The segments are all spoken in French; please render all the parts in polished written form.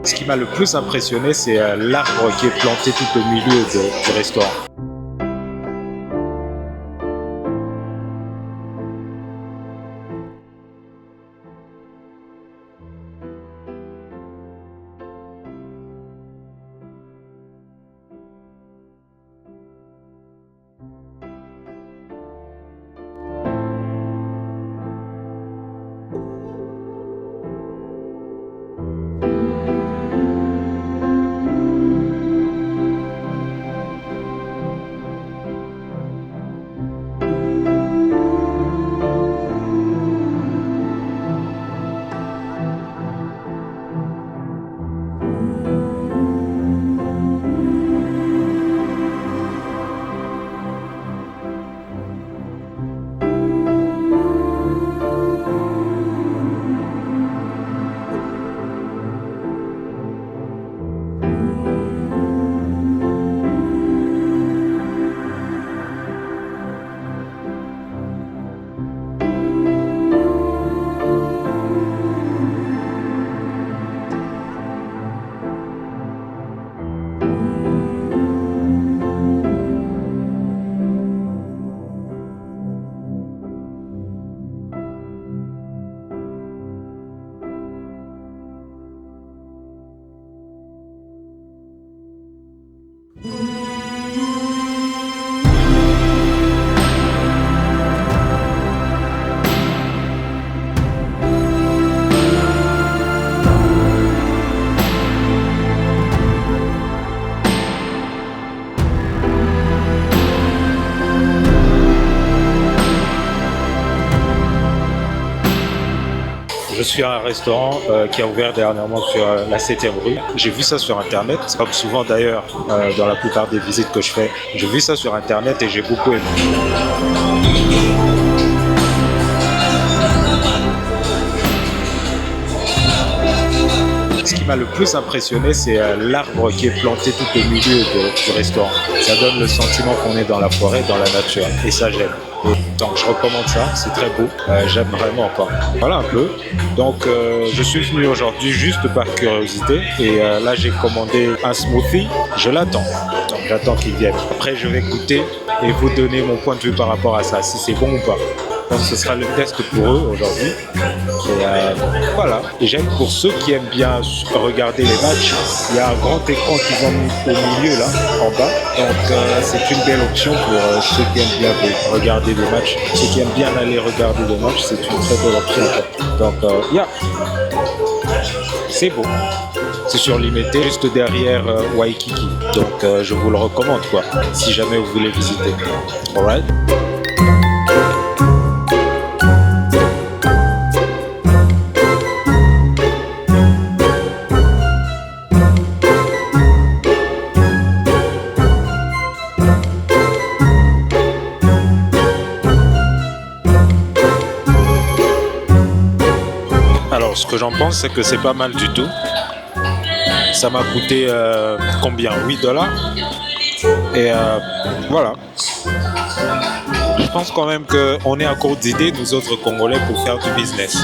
Ce qui m'a le plus impressionné, c'est l'arbre qui est planté tout au milieu du restaurant. Je suis à un restaurant qui a ouvert dernièrement sur la 7e rue. J'ai vu ça sur internet, comme souvent d'ailleurs dans la plupart des visites que je fais. J'ai vu ça sur internet et j'ai beaucoup aimé. Ce qui m'a le plus impressionné, c'est l'arbre qui est planté tout au milieu du restaurant. Ça donne le sentiment qu'on est dans la forêt, dans la nature. Et ça, j'aime. Donc je recommande ça, c'est très beau, j'aime vraiment quoi. Voilà un peu. Donc je suis venu aujourd'hui juste par curiosité et là j'ai commandé un smoothie, je l'attends. Donc j'attends qu'il vienne. Après je vais goûter et vous donner mon point de vue par rapport à ça, si c'est bon ou pas. Donc ce sera le test pour eux aujourd'hui. Et voilà. Et j'aime pour ceux qui aiment bien regarder les matchs, il y a un grand écran qu'ils ont mis au milieu là, en bas. Donc c'est une belle option pour ceux qui aiment bien regarder les matchs. Ceux qui aiment bien aller regarder les matchs, c'est une très belle option. Donc c'est beau. C'est sur Limete, juste derrière Waikiki. Donc je vous le recommande quoi, si jamais vous voulez visiter. Alright. Alors, ce que j'en pense, c'est que c'est pas mal du tout. Ça m'a coûté combien? 8 $. Et voilà. Je pense quand même qu'on est à court d'idées, nous autres Congolais, pour faire du business.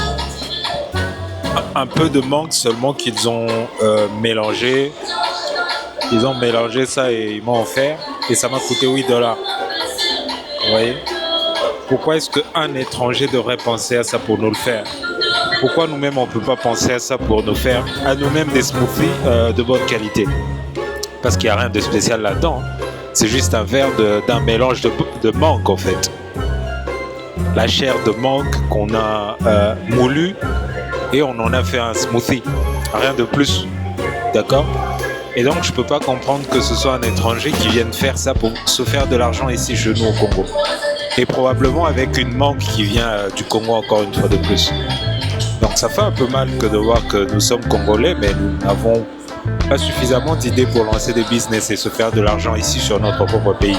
Un peu de manque seulement qu'ils ont mélangé. Ils ont mélangé ça et ils m'ont offert. Et ça m'a coûté 8 $. Vous voyez? Pourquoi est-ce qu'un étranger devrait penser à ça pour nous le faire? Pourquoi nous-mêmes on ne peut pas penser à ça pour nous faire à nous-mêmes des smoothies de bonne qualité? Parce qu'il n'y a rien de spécial là-dedans. C'est juste un verre d'un mélange de mangue en fait. La chair de mangue qu'on a moulue et on en a fait un smoothie. Rien de plus. D'accord? Et donc je ne peux pas comprendre que ce soit un étranger qui vienne faire ça pour se faire de l'argent ici chez nous au Congo. Et probablement avec une mangue qui vient du Congo encore une fois de plus. Donc ça fait un peu mal que de voir que nous sommes Congolais, mais nous n'avons pas suffisamment d'idées pour lancer des business et se faire de l'argent ici sur notre propre pays.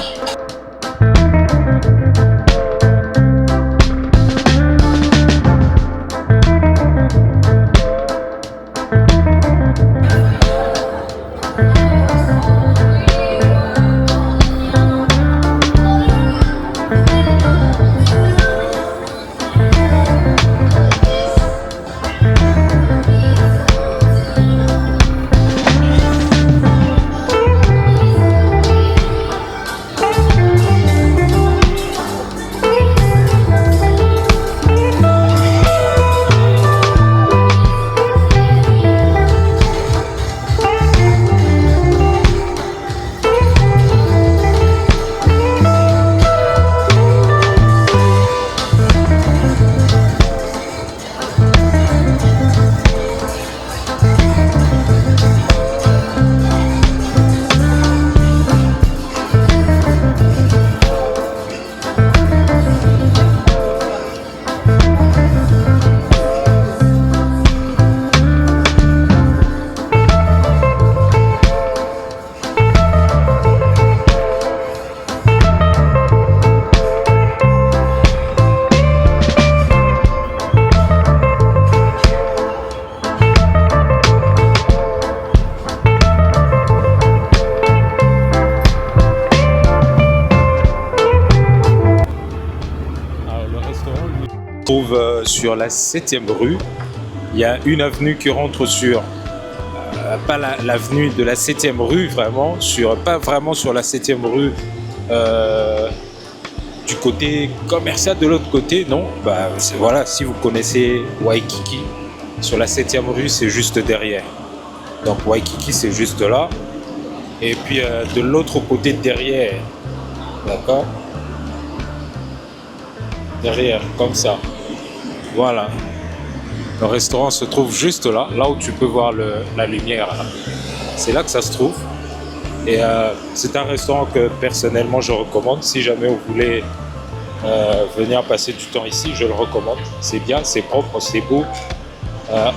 sur la 7e rue. Il y a une avenue qui rentre sur, pas l'avenue de la 7e rue vraiment, pas vraiment sur la 7e rue du côté commercial de l'autre côté, non. Bah, voilà, si vous connaissez Waikiki, sur la 7e rue, c'est juste derrière. Donc Waikiki, c'est juste là. Et puis de l'autre côté derrière, d'accord, derrière, comme ça. Voilà. Le restaurant se trouve juste là, là où tu peux voir la lumière. C'est là que ça se trouve. Et c'est un restaurant que personnellement je recommande. Si jamais vous voulez venir passer du temps ici, je le recommande. C'est bien, c'est propre, c'est beau.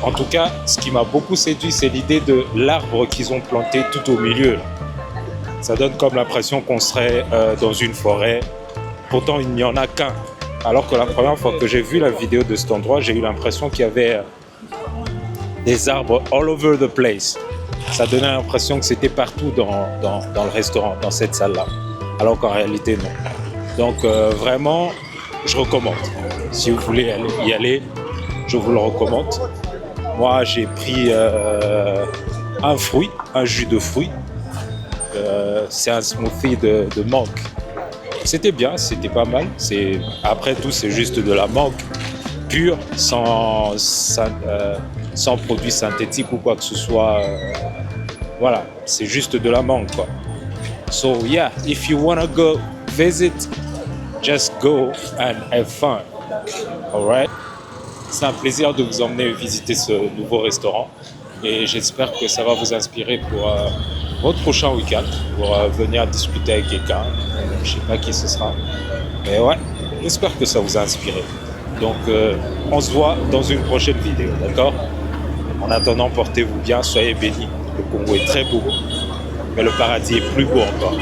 En tout cas, ce qui m'a beaucoup séduit, c'est l'idée de l'arbre qu'ils ont planté tout au milieu. Ça donne comme l'impression qu'on serait dans une forêt. Pourtant, il n'y en a qu'un. Alors que la première fois que j'ai vu la vidéo de cet endroit, j'ai eu l'impression qu'il y avait des arbres all over the place. Ça donnait l'impression que c'était partout dans le restaurant, dans cette salle-là. Alors qu'en réalité, non. Donc vraiment, je recommande. Si vous voulez y aller, je vous le recommande. Moi, j'ai pris un jus de fruit. C'est un smoothie de mangue. C'était bien, c'était pas mal. Après tout, c'est juste de la mangue pure, sans produits synthétiques ou quoi que ce soit. Voilà, c'est juste de la mangue, quoi. So yeah, if you wanna go visit, just go and have fun. Alright? C'est un plaisir de vous emmener visiter ce nouveau restaurant et j'espère que ça va vous inspirer pour votre prochain week-end, pour venir discuter avec quelqu'un. Je sais pas qui ce sera, mais ouais, j'espère que ça vous a inspiré. Donc on se voit dans une prochaine vidéo, d'accord? En attendant, portez-vous bien, soyez bénis. Le Congo est très beau, mais le paradis est plus beau encore.